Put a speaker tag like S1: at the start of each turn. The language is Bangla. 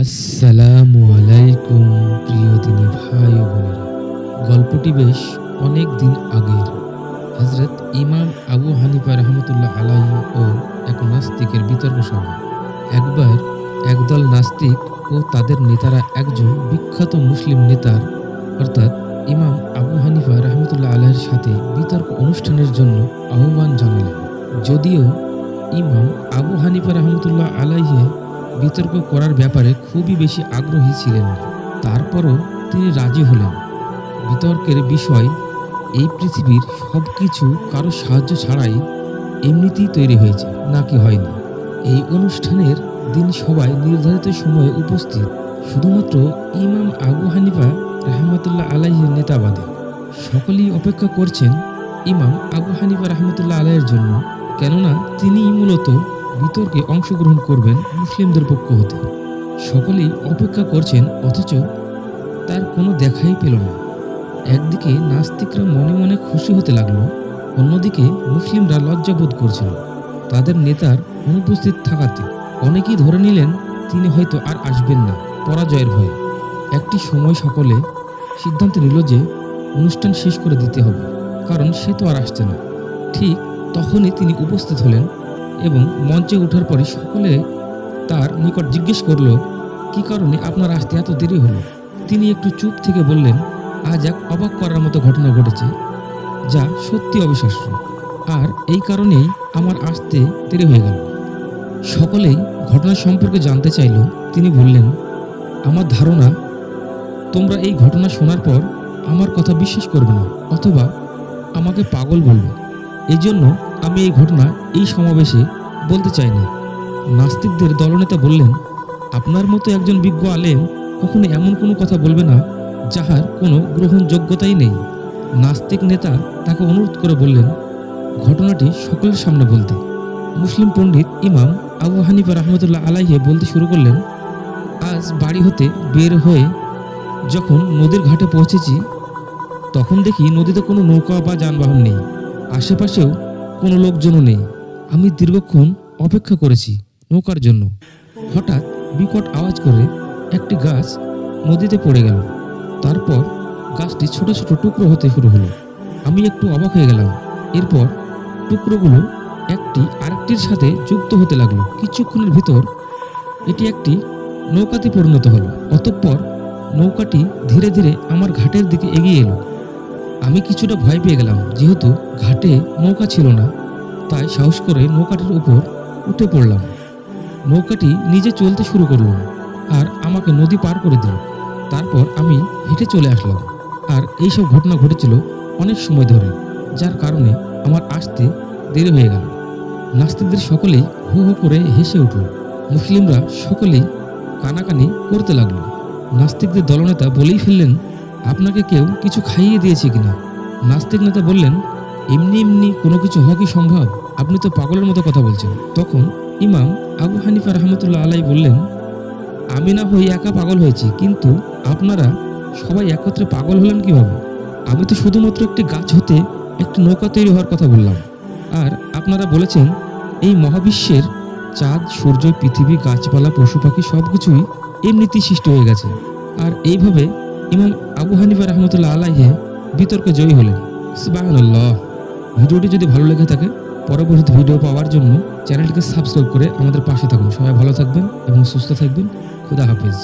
S1: আসসালামু আলাইকুম প্রিয় দিনী ভাই ও বোনেরা। গল্পটি বেশ অনেক দিন আগের। হযরত ইমাম আবু হানিফা রহমতুল্লাহ আলাইহি ও এক নাস্তিকের বিতর্ক সভা। একবার একদল নাস্তিক ও তাদের নেতারা একজন বিখ্যাত মুসলিম নেতার অর্থাৎ ইমাম আবু হানিফা রহমতুল্লাহ আলাইহির সাথে বিতর্ক অনুষ্ঠানের জন্য আহ্বান জানালেন। যদিও ইমাম আবু হানিফা রহমতুল্লাহ আলাইহি বিতর্ক করার ব্যাপারে খুবই বেশি আগ্রহী ছিলেন না, তারপরও তিনি রাজি হলেন। বিতর্কের বিষয় এই পৃথিবীর সব কিছু কারো সাহায্য ছাড়াই এমনিতেই তৈরি হয়েছে নাকি হয়নি। এই অনুষ্ঠানের দিন সবাই নির্ধারিত সময়ে উপস্থিত, শুধুমাত্র ইমাম আবু হানিফা রহমতুল্লাহ আলাইহির নেতাবাদে। সকলেই অপেক্ষা করছেন ইমাম আবু হানিফা রহমতুল্লাহ আলাইহির জন্য, কেননা তিনিই মূলত বিতর্কে অংশগ্রহণ করবেন মুসলিমদের পক্ষ হতে। সকলেই অপেক্ষা করছেন, অথচ তার কোনো দেখাই পেল না। একদিকে নাস্তিকরা মনে মনে খুশি হতে লাগলো, অন্যদিকে মুসলিমরা লজ্জাবোধ করছিল তাদের নেতার অনুপস্থিত থাকাতে। অনেকেই ধরে নিলেন তিনি হয়তো আর আসবেন না পরাজয়ের ভয়ে। একটি সময় সকলে সিদ্ধান্ত নিল যে অনুষ্ঠান শেষ করে দিতে হবে, কারণ সে তো আর আসছে না। ঠিক তখনই তিনি উপস্থিত হলেন এবং মঞ্চে ওঠার পরে সকলে তার নিকট জিজ্ঞেস করল, কি কারণে আপনার আসতে এত দেরি হলো? তিনি একটু চুপ থেকে বললেন, আজ এক অবাক করার মতো ঘটনা ঘটেছে, যা সত্যি অবিশ্বাস্য, আর এই কারণেই আমার আসতে দেরি হয়ে গেল। সকলেই ঘটনা সম্পর্কে জানতে চাইল। তিনি বললেন, আমার ধারণা তোমরা এই ঘটনা শোনার পর আমার কথা বিশ্বাস করবে না, অথবা আমাকে পাগল বলবে। এই জন্য আমি এই ঘটনা এই সমাবেশে বলতে চাই না। নাস্তিকদের দলনেতা বললেন, আপনার মতো একজন বিজ্ঞ আলেম কখনো এমন কোনো কথা বলবে না যাহার কোনো গ্রহণযোগ্যতাই নেই। নাস্তিক নেতা তাকে অনুরোধ করে বললেন, ঘটনাটি সকলের সামনে বলতে। মুসলিম পণ্ডিত ইমাম আবু হানিফা রহমতুল্লাহ আলাইহি বলতে শুরু করলেন, আজ বাড়ি হতে বের হয়ে যখন নদীর ঘাটে পৌঁছেছি, তখন দেখি নদীতে কোনো নৌকা বা যানবাহন নেই, আশেপাশেও কোনো লোকজনও নেই। আমি দীর্ঘক্ষণ অপেক্ষা করেছি নৌকার জন্য। হঠাৎ বিকট আওয়াজ করে একটি গাছ নদীতে পড়ে গেল। তারপর গাছটি ছোট ছোট টুকরো হতে শুরু হলো। আমি একটু অবাক হয়ে গেলাম। এরপর টুকরোগুলো একটি আরেকটির সাথে যুক্ত হতে লাগলো। কিছুক্ষণের ভিতর এটি একটি নৌকাতে পরিণত হলো। অতঃপর নৌকাটি ধীরে ধীরে আমার ঘাটের দিকে এগিয়ে এলো। আমি কিছুটা ভয় পেয়ে গেলাম, যেহেতু ঘাটে নৌকা ছিল না, তাই সাহস করে নৌকাটির উপর উঠে পড়লাম। নৌকাটি নিজে চলতে শুরু করলো আর আমাকে নদী পার করে দিল। তারপর আমি হেঁটে চলে আসলাম। আর এইসব ঘটনা ঘটেছিল অনেক সময় ধরে, যার কারণে আমার আসতে দেরি হয়ে গেল। নাস্তিকদের সকলেই হু হু করে হেসে উঠল। মুসলিমরা সকলেই কানাকানি করতে লাগলো। নাস্তিকদের দলনেতা বলেই ফেললেন, আপনাকে কেউ কিছু খাইয়ে দিয়েছে কিনা? নাস্তিক নেতা বললেন, এমনি এমনি কোনো কিছু হওয়া কি সম্ভব? আপনি তো পাগলের মতো কথা বলছেন। তখন ইমাম আবু হানিফা রহমতুল্লাহ আলাই বললেন, আমি না হই একা পাগল হয়েছি, কিন্তু আপনারা সবাই একত্রে পাগল হলেন কিভাবে? আমি তো শুধুমাত্র একটি গাছ হতে একটি নৌকা তৈরি হওয়ার কথা বললাম, আর আপনারা বলেছেন এই মহাবিশ্বের চাঁদ, সূর্য, পৃথিবী, গাছপালা, পশু পাখি সবকিছুই এমনিতেই সৃষ্টি হয়ে গেছে। আর এইভাবে ইমাম আবু হানিফা রহমতুল্লাহ আলাইহি বিতর্কে জয়ী হলেন। সুবহানাল্লাহ। ভিডিওটি যদি ভালো লেগে থাকে, পরবর্তী ভিডিও পাওয়ার জন্য চ্যানেলটিকে সাবস্ক্রাইব করে আমাদের পাশে থাকুন। সবাই ভালো থাকবেন এবং সুস্থ থাকবেন। খুদা হাফেজ।